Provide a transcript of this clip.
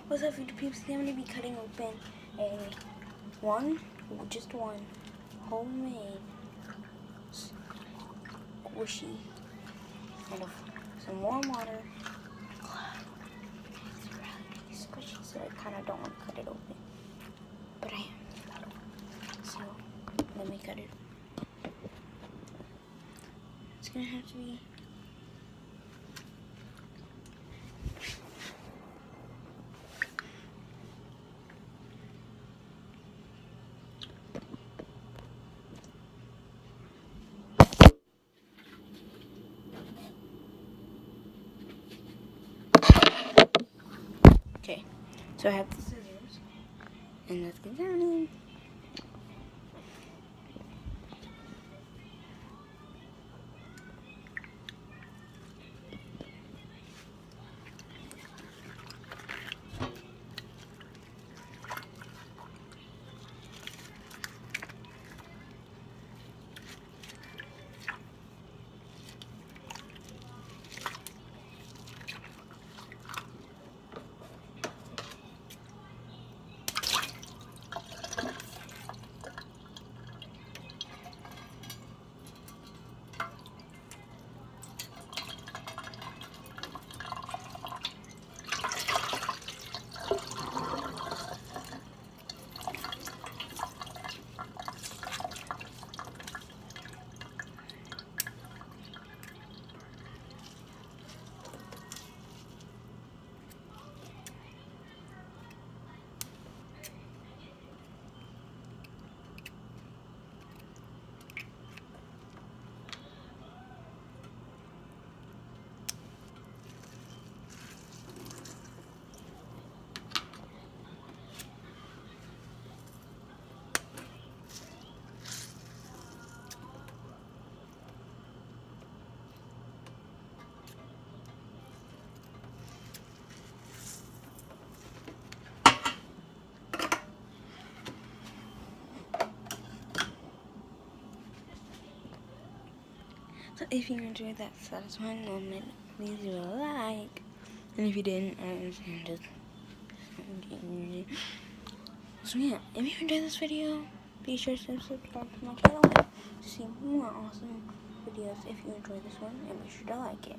What's up, food peeps? Today I'm going to be cutting open just one homemade squishy out of some warm water. It's really squishy, so I kind of don't want to cut it open, but I am. So let me cut it. It's gonna have to be okay. So I have the scissors, and let's get down in. So if you enjoyed that satisfying moment, please leave a like. And if you didn't, I understand it. So yeah, if you enjoyed this video, be sure to subscribe to my channel to see more awesome videos if you enjoyed this one, and be sure to like it.